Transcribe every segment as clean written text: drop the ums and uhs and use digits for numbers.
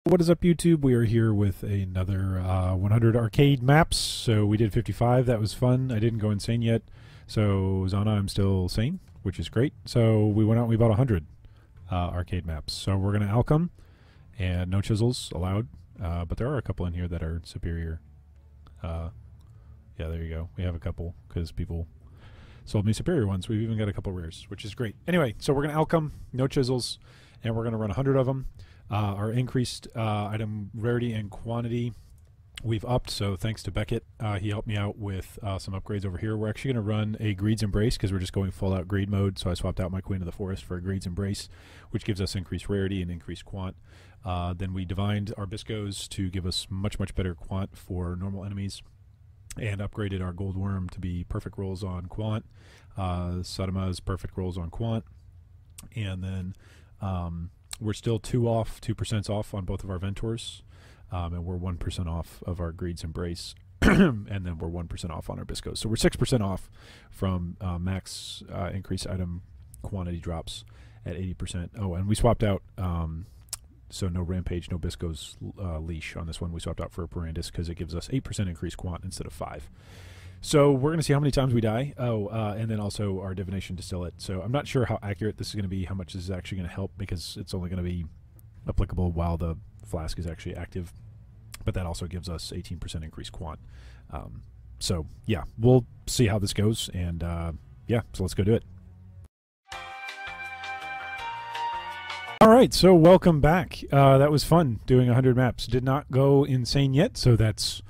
What is up, YouTube? We are here with another 100 arcade maps. So we did 55. That was fun. I didn't go insane yet. So Zana, I'm still sane, which is great. So we went out and we bought 100 arcade maps. So we're going to Alchem, and no chisels allowed. But there are a couple in here that are superior. Yeah, there you go. We have a couple because people sold me superior ones. We've even got a couple rares, which is great. Anyway, so we're going to Alchem, no chisels, and we're going to run 100 of them. Our increased item rarity and quantity we've upped, so thanks to Beckett. He helped me out with some upgrades over here. We're actually going to run a Greed's Embrace because we're just going full out greed mode, so I swapped out my Queen of the Forest for a Greed's Embrace, which gives us increased rarity and increased quant. Then we divined our Biscos to give us much better quant for normal enemies, and upgraded our Gold Worm to be perfect rolls on quant. Sodama's perfect rolls on quant. And then we're still 2% off on both of our Ventors, and we're 1% off of our Greed's Embrace, and then we're 1% off on our Biscos. So we're 6% off from max increased item quantity drops at 80%. Oh, and we swapped out, so no Rampage, no Biscos leash on this one. We swapped out for a Perandus because it gives us 8% increased quant instead of 5. So we're going to see how many times we die. Oh, and then also our divination distillate. So I'm not sure how accurate this is going to be, how much this is actually going to help, because it's only going to be applicable while the flask is actually active. But that also gives us 18% increased quant. So yeah, we'll see how this goes. And yeah, so let's go do it. All right, so welcome back. That was fun doing 100 maps. Did not go insane yet, so that's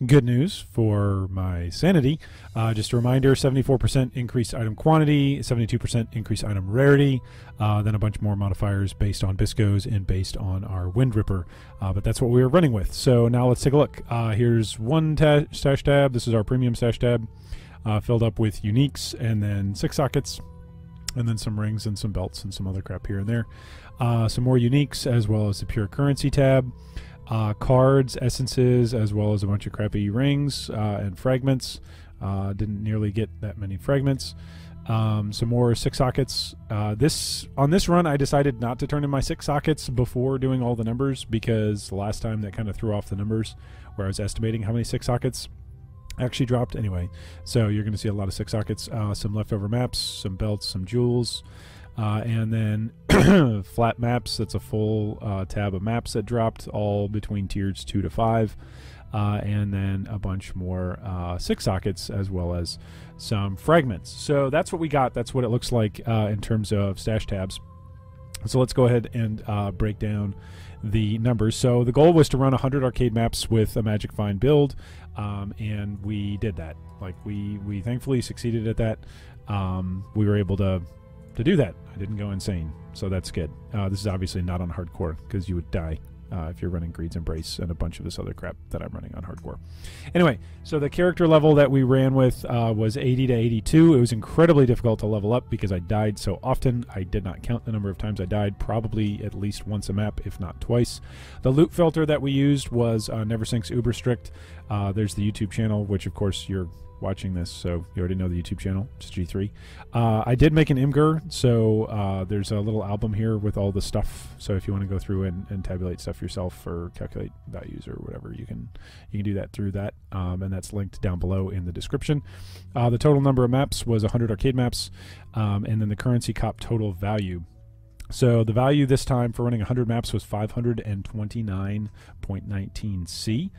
good news for my sanity. Just a reminder, 74% increased item quantity, 72% increased item rarity, then a bunch more modifiers based on Biscos and based on our Wind Ripper. But that's what we were running with. So now let's take a look. Here's one stash tab. This is our premium stash tab, filled up with uniques, and then 6 sockets, and then some rings and some belts and some other crap here and there. Some more uniques, as well as the pure currency tab. Cards, essences, as well as a bunch of crappy rings and fragments. Didn't nearly get that many fragments. Some more 6 sockets. On this run, I decided not to turn in my 6 sockets before doing all the numbers, because the last time that kind of threw off the numbers where I was estimating how many 6 sockets actually dropped. Anyway, so you're going to see a lot of 6 sockets, some leftover maps, some belts, some jewels. And then flat maps. That's a full tab of maps that dropped, all between tiers 2 to 5. And then a bunch more 6 sockets, as well as some fragments. So that's what we got. That's what it looks like in terms of stash tabs. So let's go ahead and break down the numbers. So the goal was to run 100 arcade maps with a Magic Find build, and we did that. Like we thankfully succeeded at that. We were able to do that. I didn't go insane, so that's good. This is obviously not on hardcore, because you would die if you're running Greed's Embrace and a bunch of this other crap that I'm running on hardcore. Anyway, so the character level that we ran with was 80 to 82. It was incredibly difficult to level up because I died so often. I did not count the number of times I died, probably at least once a map, if not twice. The loot filter that we used was Neversink's Uber Strict. There's the YouTube channel, which of course you're watching this, so you already know the YouTube channel. It's G3. I did make an Imgur, so there's a little album here with all the stuff. So if you want to go through and tabulate stuff yourself or calculate values or whatever, you can do that through that, and that's linked down below in the description. The total number of maps was 100 arcade maps, and then the currency cop total value. So the value this time for running 100 maps was 529.19 C.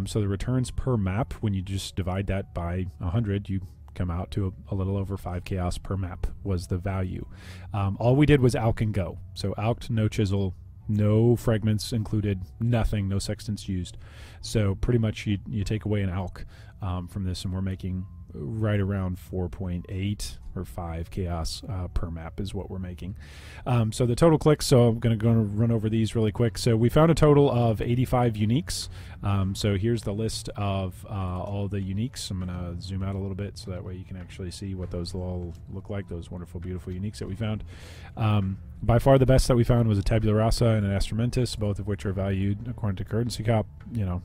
So the returns per map, when you just divide that by 100, you come out to a little over 5 chaos per map was the value. All we did was alch and go. So alched, no chisel, no fragments included, nothing, no sextants used. So pretty much you take away an alch from this, and we're making right around 4.8 or 5 chaos per map is what we're making. So the total clicks, so I'm going to run over these really quick. So we found a total of 85 uniques. So here's the list of all the uniques. I'm going to zoom out a little bit so that way you can actually see what those all look like, those wonderful, beautiful uniques that we found. By far the best that we found was a Tabula Rasa and an Astramentus, both of which are valued according to currency cop,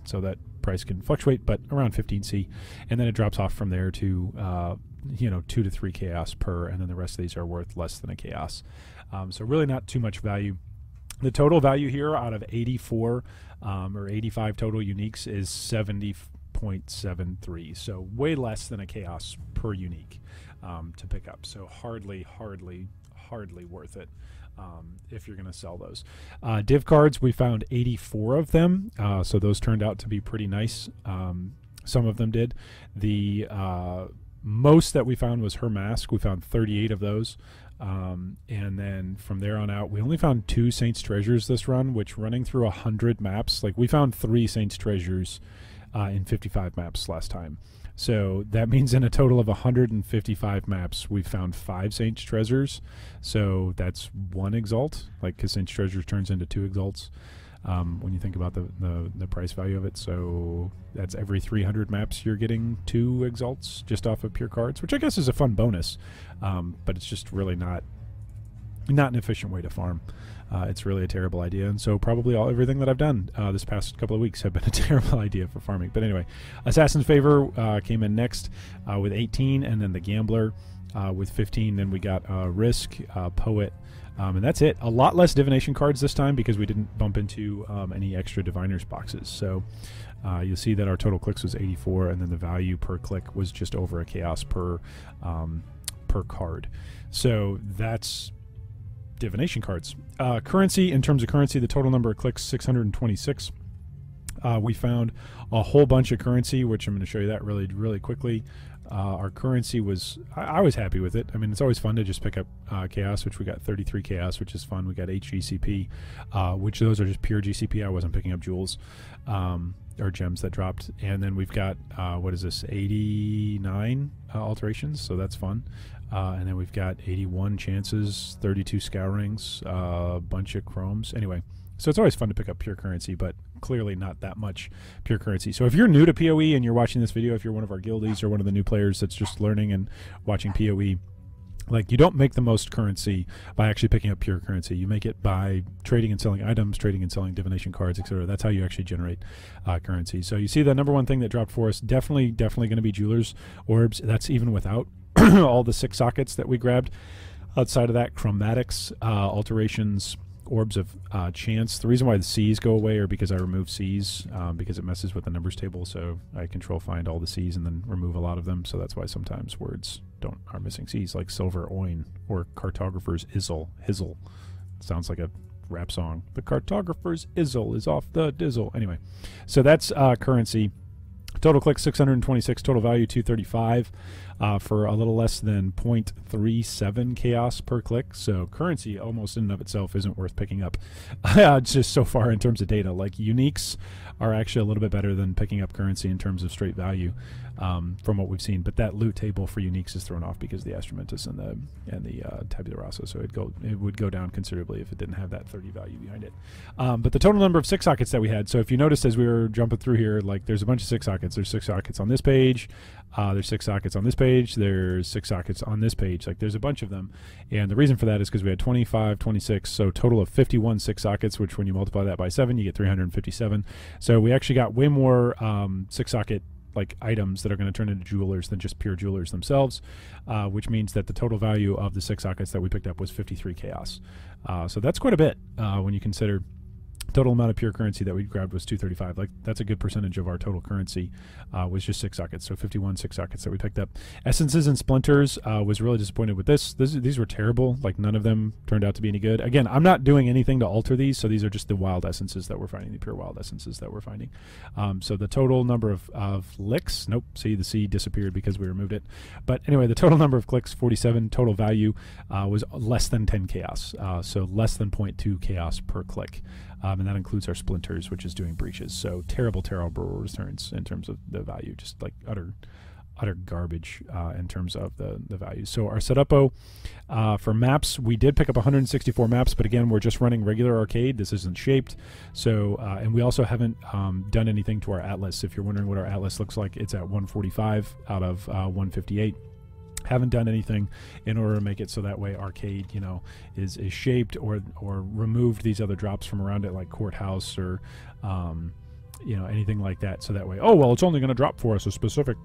so that price can fluctuate, but around 15C, and then it drops off from there to 2 to 3 chaos per, and then the rest of these are worth less than a chaos. So really not too much value. The total value here out of 84 or 85 total uniques is 70.73, so way less than a chaos per unique to pick up. So hardly worth it if you're going to sell those. Div cards, we found 84 of them, so those turned out to be pretty nice. Some of them did. The most that we found was her mask. We found 38 of those. And then from there on out, we only found 2 Saints Treasures this run, which running through 100 maps, like we found 3 Saints Treasures in 55 maps last time. So that means in a total of 155 maps, we found 5 Saints Treasures. So that's 1 Exalt, like because Saints Treasures turns into 2 Exalts. When you think about the price value of it, so that's every 300 maps you're getting 2 Exalts just off of pure cards, which I guess is a fun bonus, but it's just really not an efficient way to farm. It's really a terrible idea, and so probably everything that I've done this past couple of weeks have been a terrible idea for farming. But anyway, Assassin's Favor came in next with 18, and then the Gambler with 15. Then we got Risk, Poet, and that's it. A lot less divination cards this time because we didn't bump into any extra diviners boxes. So you'll see that our total clicks was 84, and then the value per click was just over a chaos per card. So that's divination cards. Currency, in terms of currency, the total number of clicks, 626. We found a whole bunch of currency, which I'm going to show you that really quickly. Our currency was, I was happy with it. I mean, it's always fun to just pick up chaos, which we got 33 chaos, which is fun. We got 8 GCP, which those are just pure GCP. I wasn't picking up jewels or gems that dropped. And then we've got, what is this, 89 alterations, so that's fun. And then we've got 81 chances, 32 scourings, a bunch of chromes. Anyway, so it's always fun to pick up pure currency, but clearly not that much pure currency. So if you're new to PoE and you're watching this video, if you're one of our guildies or one of the new players that's just learning and watching PoE, like, you don't make the most currency by actually picking up pure currency. You make it by trading and selling items, trading and selling divination cards, etc. That's how you actually generate currency. So you see the number one thing that dropped for us, definitely going to be Jeweler's Orbs. That's even without all the 6 sockets that we grabbed. Outside of that, Chromatics, Alterations, Orbs of Chance. The reason why the C's go away are because I remove C's because it messes with the numbers table, so I control find all the C's and then remove a lot of them. So that's why sometimes words are missing C's, like Silver Oin or Cartographer's Hizzle. Sounds like a rap song. The Cartographer's Izzle is off the dizzle. Anyway, so that's currency. Total clicks 626, total value 235 for a little less than 0.37 chaos per click. So currency almost in and of itself isn't worth picking up just so far in terms of data. Like, uniques are actually a little bit better than picking up currency in terms of straight value from what we've seen. But that loot table for uniques is thrown off because of the Astramantis and the Tabula Rasa. So it would go down considerably if it didn't have that 30 value behind it. But the total number of 6 sockets that we had, so if you noticed as we were jumping through here, like, there's a bunch of 6 sockets. There's 6 sockets on this page. There's 6 sockets on this page. There's 6 sockets on this page. Like, there's a bunch of them. And the reason for that is because we had 25, 26, so total of 51 6 sockets, which when you multiply that by 7, you get 357. So we actually got way more 6 socket like items that are going to turn into jewelers than just pure jewelers themselves, which means that the total value of the 6 sockets that we picked up was 53 chaos. So that's quite a bit when you consider total amount of pure currency that we grabbed was 235. Like, that's a good percentage of our total currency was just 6 sockets. So 51 6 sockets that we picked up. Essences and Splinters was really disappointed with this. These were terrible. Like, none of them turned out to be any good. Again, I'm not doing anything to alter these, so these are just the wild essences that we're finding, the pure wild essences that we're finding. So the total number of licks, nope, see, the C disappeared because we removed it. But anyway, the total number of clicks, 47. Total value was less than 10 chaos, so less than 0.2 chaos per click. And that includes our Splinters, which is doing breaches. So terrible returns in terms of the value, just like utter garbage in terms of the value. So our setupo for maps, we did pick up 164 maps, but again, we're just running regular arcade. This isn't shaped. So and we also haven't done anything to our atlas. If you're wondering what our atlas looks like, it's at 145 out of 158. Haven't done anything in order to make it so that way arcade, you know, is shaped or removed these other drops from around it, like Courthouse or you know, anything like that. So that way, oh well, it's only going to drop for us a specific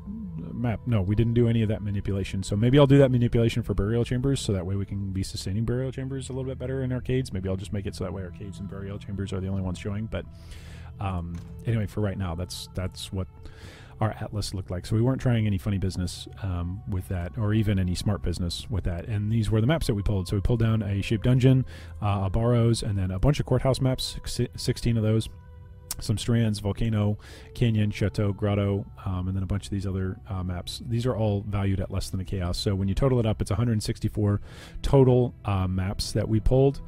map. No, we didn't do any of that manipulation. So maybe I'll do that manipulation for burial chambers, so that way we can be sustaining burial chambers a little bit better in arcades. Maybe I'll just make it so that way arcades and burial chambers are the only ones showing. But anyway, for right now, that's what our atlas looked like. So we weren't trying any funny business with that, or even any smart business with that. And these were the maps that we pulled. So we pulled down a Shaped Dungeon, a Barrows, and then a bunch of courthouse maps, 16 of those. Some strands, volcano, canyon, chateau, grotto, and then a bunch of these other maps. These are all valued at less than a chaos. So when you total it up, it's 164 total maps that we pulled,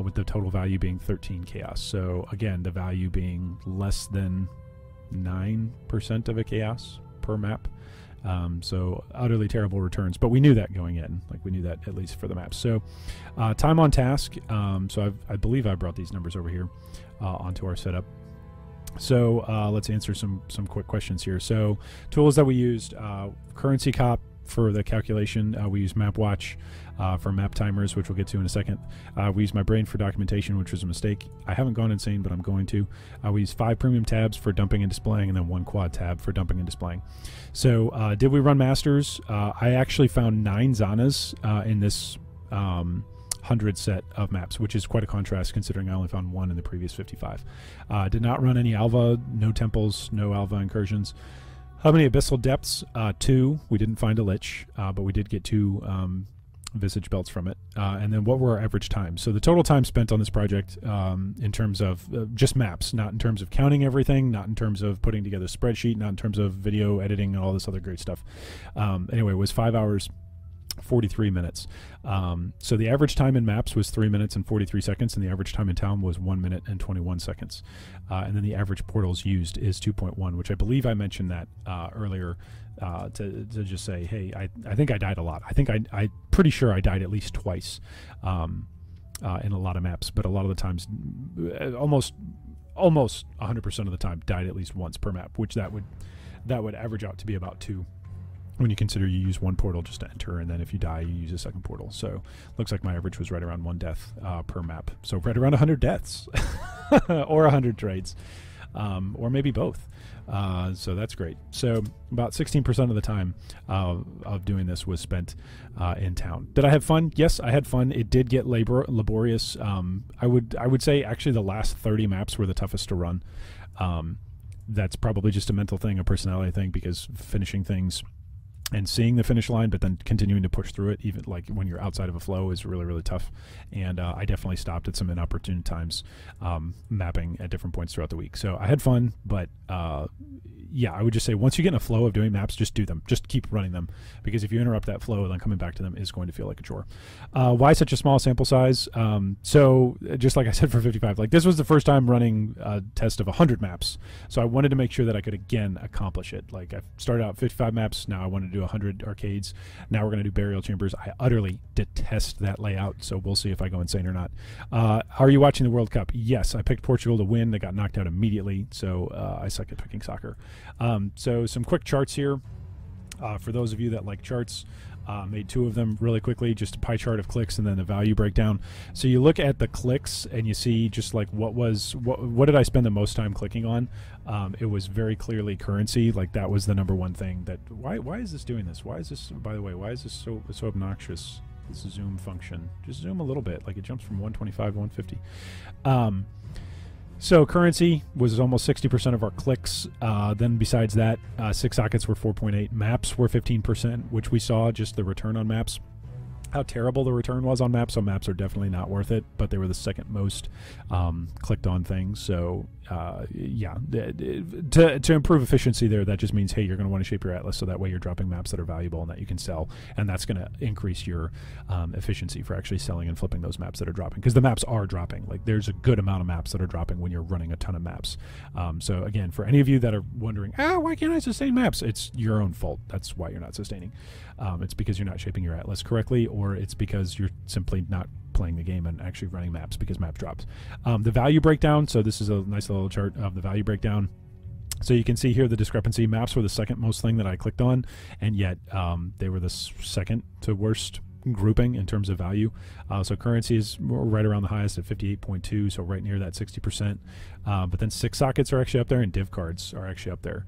with the total value being 13 chaos. So again, the value being less than 9% of a chaos per map. So utterly terrible returns, but we knew that going in. Like, we knew that at least for the maps. So time on task. So I believe I brought these numbers over here onto our setup. So let's answer some quick questions here. So tools that we used: Currency Cop for the calculation. We used MapWatch for map timers, which we'll get to in a second. We used My Brain for documentation, which was a mistake. I haven't gone insane, but I'm going to. We used 5 premium tabs for dumping and displaying, and then 1 quad tab for dumping and displaying. So did we run masters? I actually found 9 Zanas in this 100 set of maps, which is quite a contrast considering I only found 1 in the previous 55. Did not run any Alva, no temples, no Alva incursions. How many abyssal depths? 2. We didn't find a lich, but we did get 2 visage belts from it. And then what were our average times? So the total time spent on this project, in terms of just maps, not in terms of counting everything, not in terms of putting together a spreadsheet, not in terms of video editing and all this other great stuff. Anyway, it was 5 hours 43 minutes. So the average time in maps was 3 minutes and 43 seconds, and the average time in town was 1 minute and 21 seconds. And then the average portals used is 2.1, which I believe I mentioned that earlier, to just say, hey, I think I died a lot. I think I'm pretty sure I died at least twice in a lot of maps, but a lot of the times, almost 100% of the time, died at least once per map, which that would average out to be about 2. When you consider you use 1 portal just to enter, and then if you die, you use a second portal. So looks like my average was right around 1 death per map. So right around 100 deaths or 100 trades, or maybe both. So that's great. So about 16% of the time of doing this was spent in town. Did I have fun? Yes, I had fun. It did get laborious. I would say actually the last 30 maps were the toughest to run. That's probably just a mental thing, a personality thing, because finishing things and seeing the finish line, but then continuing to push through it, even like when you're outside of a flow, is really, really tough. And I definitely stopped at some inopportune times mapping at different points throughout the week. So I had fun, but yeah, I would just say once you get in a flow of doing maps, just do them. Just keep running them, because if you interrupt that flow, then coming back to them is going to feel like a chore. Why such a small sample size? So just like I said for 55, like this was the first time running a test of 100 maps. So I wanted to make sure that I could again accomplish it. Like I started out 55 maps. Now I wanted to do 100 arcades. Now we're going to do burial chambers. I utterly detest that layout. So we'll see if I go insane or not. Are you watching the World Cup? Yes, I picked Portugal to win. They got knocked out immediately. So I suck at picking soccer. So some quick charts here for those of you that like charts. Made 2 of them really quickly, just a pie chart of clicks and then a value breakdown. So you look at the clicks and you see just like what did I spend the most time clicking on. It was very clearly currency. Like that was the #1 thing. That why is this doing this? Why is this, by the way, why is this so obnoxious, this zoom function? Just zoom a little bit, like it jumps from 125 to 150. So currency was almost 60% of our clicks. Then besides that, 6 sockets were 4.8. Maps were 15%, which we saw just the return on maps. How terrible the return was on maps. So maps are definitely not worth it, but they were the second most clicked on things. So yeah, to improve efficiency there, that just means, hey, you're going to want to shape your atlas so that way you're dropping maps that are valuable and that you can sell, and that's going to increase your efficiency for actually selling and flipping those maps that are dropping, because the maps are dropping. Like there's a good amount of maps that are dropping when you're running a ton of maps. So again, for any of you that are wondering, why can't I sustain maps? It's your own fault. That's why you're not sustaining. It's because you're not shaping your atlas correctly, or it's because you're simply not playing the game and actually running maps because maps drops. The value breakdown, so this is a nice little chart of the value breakdown. So you can see here the discrepancy. Maps were the second most thing that I clicked on, and yet they were the second to worst grouping in terms of value. So currency is right around the highest at 58.2, so right near that 60%. But then 6 sockets are actually up there, and div cards are actually up there.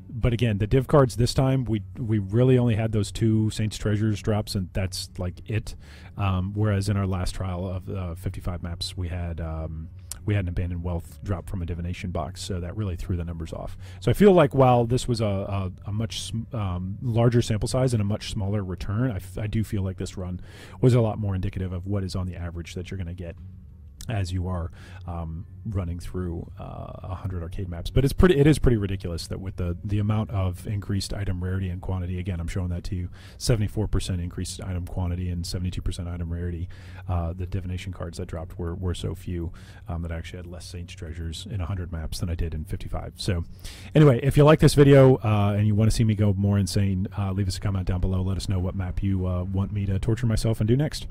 But again, the div cards this time, we really only had those 2 Saints Treasures drops, and that's like it. Whereas in our last trial of 55 maps, we had an Abandoned Wealth drop from a divination box, so that really threw the numbers off. So I feel like while this was a much larger sample size and a much smaller return, I do feel like this run was a lot more indicative of what is on the average that you're going to get as you are running through 100 arcade maps. But it is pretty ridiculous that with the amount of increased item rarity and quantity, again, I'm showing that to you, 74% increased item quantity and 72% item rarity, the divination cards that dropped were so few that I actually had less Saints Treasures in 100 maps than I did in 55. So anyway, if you like this video and you want to see me go more insane, leave us a comment down below. Let us know what map you want me to torture myself and do next.